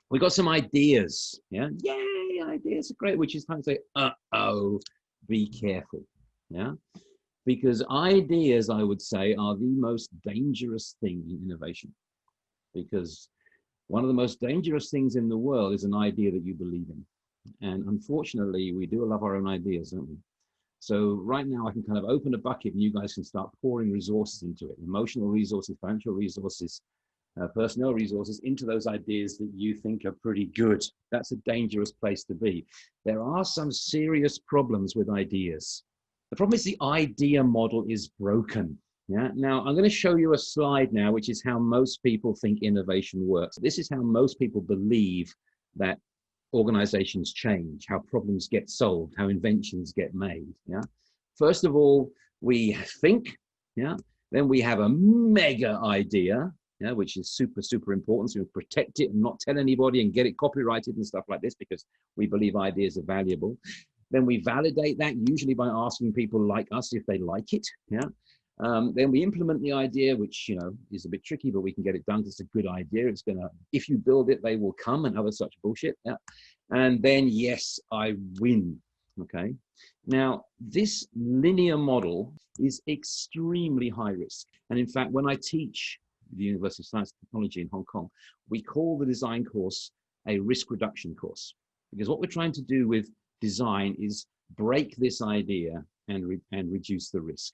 We got some ideas. Yeah, yay, ideas are great, which is time to say, uh-oh, be careful. Yeah, because ideas, I would say, are the most dangerous thing in innovation. Because one of the most dangerous things in the world is an idea that you believe in. And unfortunately, we do love our own ideas, don't we? So right now I can kind of open a bucket and you guys can start pouring resources into it, emotional resources, financial resources, personnel resources into those ideas that you think are pretty good. That's a dangerous place to be. There are some serious problems with ideas. The problem is the idea model is broken. Yeah. Now I'm going to show you a slide now, which is how most people think innovation works. This is how most people believe that organizations change, how problems get solved, how inventions get made. Yeah. First of all, we think. Yeah. Then we have a mega idea. Yeah, which is super, super important. So we protect it and not tell anybody and get it copyrighted and stuff like this because we believe ideas are valuable. Then we validate that usually by asking people like us if they like it. Yeah. Then we implement the idea, which, is a bit tricky, but we can get it done because it's a good idea. It's going to, if you build it, they will come and other such bullshit. Yeah. And then, yes, I win. Okay. Now, this linear model is extremely high risk. And in fact, when I teach the University of Science and Technology in Hong Kong, we call the design course a risk reduction course. Because what we're trying to do with design is break this idea and reduce the risk.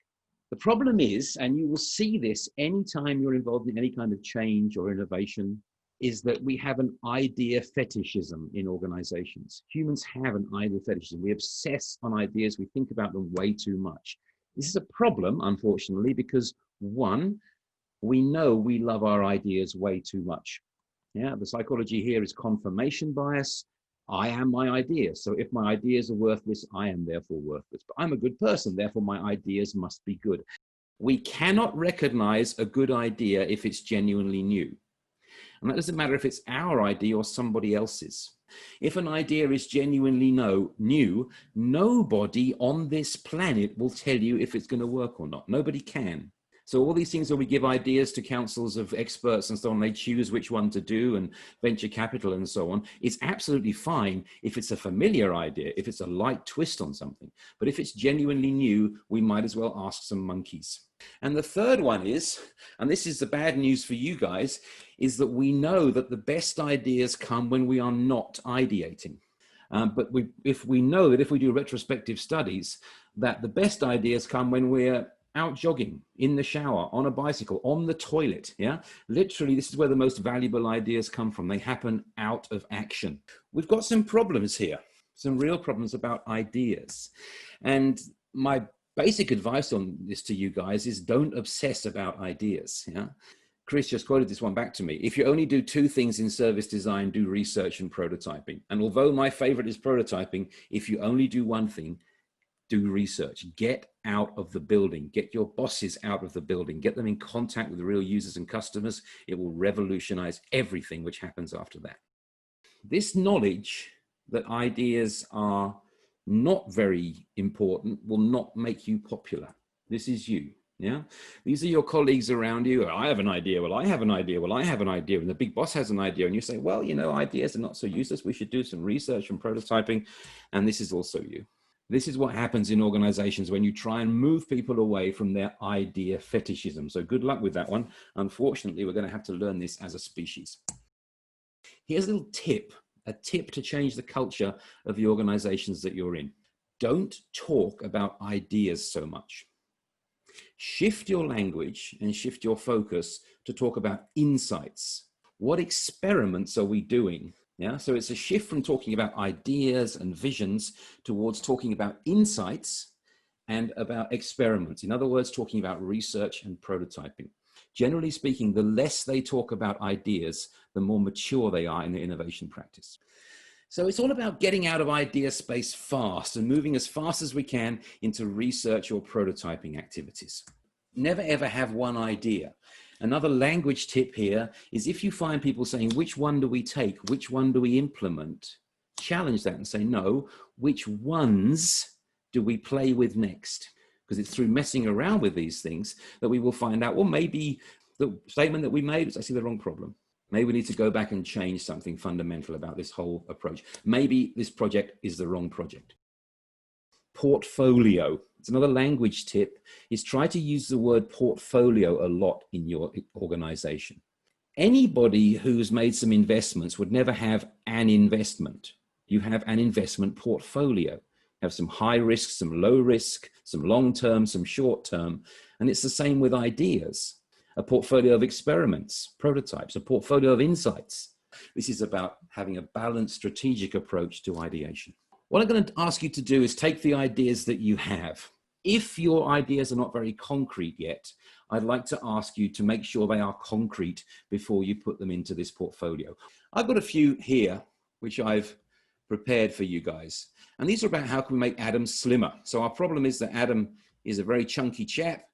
The problem is, and you will see this anytime you're involved in any kind of change or innovation, is that we have an idea fetishism in organizations. Humans have an idea fetishism. We obsess on ideas. We think about them way too much. This is a problem, unfortunately, because one, we know we love our ideas way too much. Yeah, the psychology here is confirmation bias. I am my idea. So if my ideas are worthless, I am therefore worthless. But I'm a good person, therefore my ideas must be good. We cannot recognize a good idea if it's genuinely new. And that doesn't matter if it's our idea or somebody else's. If an idea is genuinely new, nobody on this planet will tell you if it's going to work or not. Nobody can. So all these things where we give ideas to councils of experts and so on, they choose which one to do and venture capital and so on. It's absolutely fine if it's a familiar idea, if it's a light twist on something. But if it's genuinely new, we might as well ask some monkeys. And the third one is, and this is the bad news for you guys, is that we know that the best ideas come when we are not ideating. But if we know that if we do retrospective studies, that the best ideas come when we're out jogging, in the shower, on a bicycle, on the toilet. Yeah, literally, this is where the most valuable ideas come from. They happen out of action. We've got some problems here, some real problems about ideas. And my basic advice on this to you guys is don't obsess about ideas. Yeah. Chris just quoted this one back to me. If you only do two things in service design, do research and prototyping. And although my favorite is prototyping, if you only do one thing, do research. Get out of the building. Get your bosses out of the building. Get them in contact with the real users and customers. It will revolutionize everything which happens after that. This knowledge that ideas are not very important will not make you popular. This is you. Yeah, these are your colleagues around you. I have an idea. Well, I have an idea. Well, I have an idea. And the big boss has an idea. And you say, well, ideas are not so useless. We should do some research and prototyping. And this is also you. This is what happens in organizations when you try and move people away from their idea fetishism. So good luck with that one. Unfortunately, we're going to have to learn this as a species. Here's a little tip, a tip to change the culture of the organizations that you're in. Don't talk about ideas so much. Shift your language and shift your focus to talk about insights. What experiments are we doing? Yeah, so it's a shift from talking about ideas and visions towards talking about insights and about experiments. In other words, talking about research and prototyping. Generally speaking, the less they talk about ideas, the more mature they are in the innovation practice. So it's all about getting out of idea space fast and moving as fast as we can into research or prototyping activities. Never ever have one idea. Another language tip here is if you find people saying, which one do we take? Which one do we implement? Challenge that and say, no, which ones do we play with next? Because it's through messing around with these things that we will find out, well, maybe the statement that we made was actually the wrong problem. Maybe we need to go back and change something fundamental about this whole approach. Maybe this project is the wrong project. Portfolio. It's another language tip, is try to use the word portfolio a lot in your organization. Anybody who's made some investments would never have an investment. You have an investment portfolio. You have some high risk, some low risk, some long term, some short term. And it's the same with ideas. A portfolio of experiments, prototypes, a portfolio of insights. This is about having a balanced strategic approach to ideation. What I'm going to ask you to do is take the ideas that you have. If your ideas are not very concrete yet, I'd like to ask you to make sure they are concrete before you put them into this portfolio. I've got a few here, which I've prepared for you guys. And these are about how can we make Adam slimmer. So our problem is that Adam is a very chunky chap.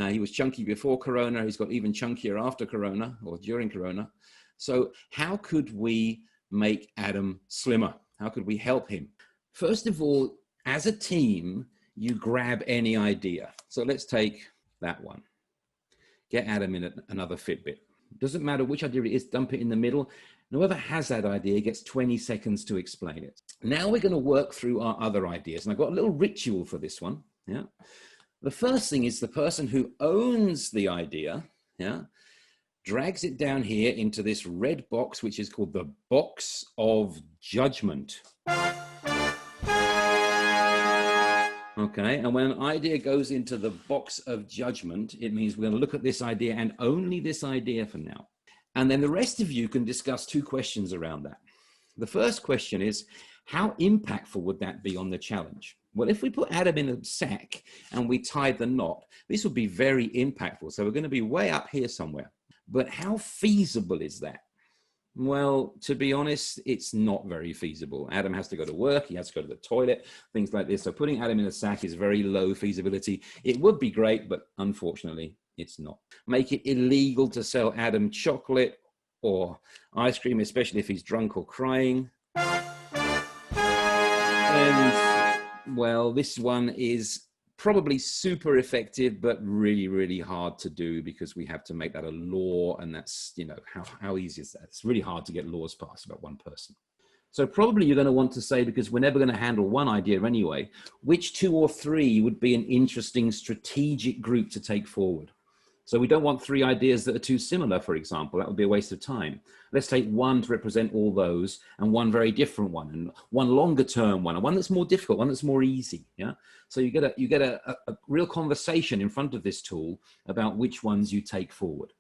He was chunky before Corona. He's got even chunkier after Corona or during Corona. So how could we make Adam slimmer? How could we help him? First of all, as a team, you grab any idea. So let's take that one. Get Adam in another Fitbit. Doesn't matter which idea it is, dump it in the middle. And whoever has that idea gets 20 seconds to explain it. Now we're going to work through our other ideas. And I've got a little ritual for this one. Yeah. The first thing is the person who owns the idea, yeah, drags it down here into this red box, which is called the box of judgment. Okay, and when an idea goes into the box of judgment, it means we're going to look at this idea and only this idea for now. And then the rest of you can discuss two questions around that. The first question is, how impactful would that be on the challenge? Well, if we put Adam in a sack and we tied the knot, this would be very impactful. So we're going to be way up here somewhere. But how feasible is that? Well, to be honest, it's not very feasible. Adam has to go to work. He has to go to the toilet, things like this. So putting Adam in a sack is very low feasibility. It would be great, but unfortunately, it's not. Make it illegal to sell Adam chocolate or ice cream, especially if he's drunk or crying. And, well, this one is probably super effective, but really, really hard to do because we have to make that a law. And that's, you know, how easy is that? It's really hard to get laws passed about one person. So probably you're going to want to say, because we're never going to handle one idea anyway, which 2 or 3 would be an interesting strategic group to take forward. So we don't want 3 ideas that are too similar, for example. That would be a waste of time. Let's take one to represent all those and one very different one and one longer term one and one that's more difficult, one that's more easy. Yeah. So you get a real conversation in front of this tool about which ones you take forward.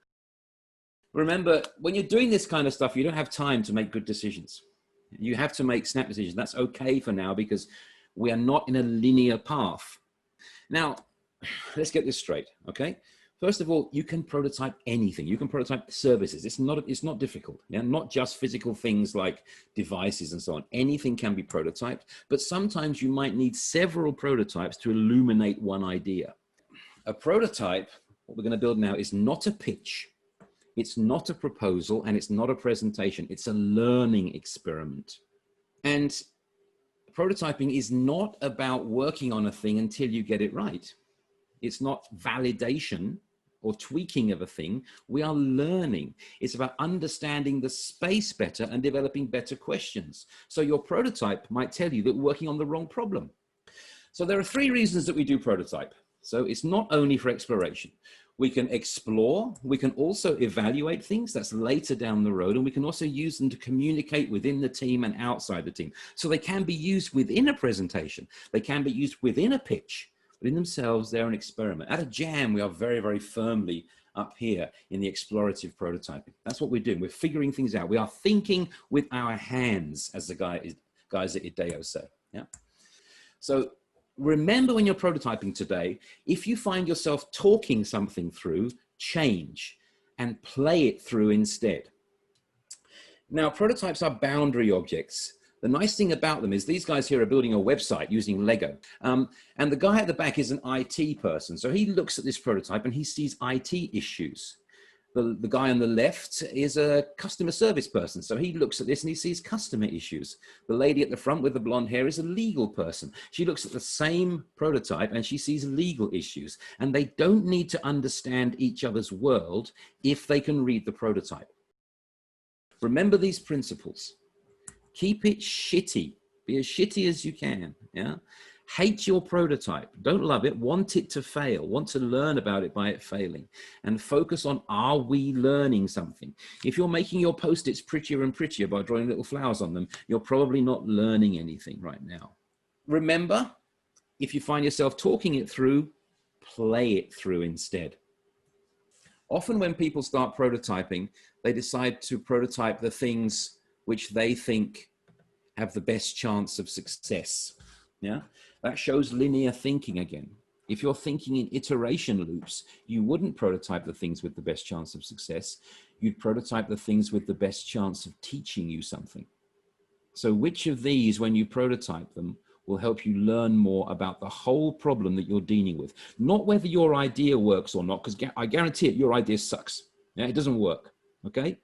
Remember, when you're doing this kind of stuff, you don't have time to make good decisions. You have to make snap decisions. That's okay for now because we are not in a linear path. Now, let's get this straight, okay? First of all, you can prototype anything. You can prototype services. It's not difficult. Yeah? Not just physical things like devices and so on. Anything can be prototyped, but sometimes you might need several prototypes to illuminate one idea. A prototype, what we're going to build now, is not a pitch. It's not a proposal, and it's not a presentation. It's a learning experiment. And prototyping is not about working on a thing until you get it right. It's not validation or tweaking of a thing. We are learning. It's about understanding the space better and developing better questions. So your prototype might tell you that we're working on the wrong problem. So there are 3 reasons that we do prototype. So it's not only for exploration. We can explore, we can also evaluate things, that's later down the road, and we can also use them to communicate within the team and outside the team. So they can be used within a presentation, they can be used within a pitch, but in themselves, they're an experiment. At EduJam, we are very, very firmly up here in the explorative prototyping. That's what we're doing. We're figuring things out. We are thinking with our hands, as the guys at IDEO say. Yeah. So remember when you're prototyping today, if you find yourself talking something through, change and play it through instead. Now, prototypes are boundary objects. The nice thing about them is these guys here are building a website using Lego. And the guy at the back is an IT person. So he looks at this prototype and he sees IT issues. The guy on the left is a customer service person. So he looks at this and he sees customer issues. The lady at the front with the blonde hair is a legal person. She looks at the same prototype and she sees legal issues. And they don't need to understand each other's world if they can read the prototype. Remember these principles. Keep it shitty. Be as shitty as you can. Yeah. Hate your prototype. Don't love it. Want it to fail. Want to learn about it by it failing. And focus on, are we learning something? If you're making your Post-its prettier and prettier by drawing little flowers on them, you're probably not learning anything right now. Remember, if you find yourself talking it through, play it through instead. Often when people start prototyping, they decide to prototype the things which they think have the best chance of success. Yeah, that shows linear thinking again. If you're thinking in iteration loops, you wouldn't prototype the things with the best chance of success. You'd prototype the things with the best chance of teaching you something. So which of these, when you prototype them, will help you learn more about the whole problem that you're dealing with? Not whether your idea works or not, because I guarantee it, your idea sucks. Yeah, it doesn't work, okay?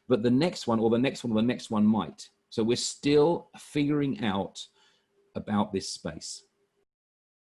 But the next one or the next one or the next one might. So we're still figuring out about this space.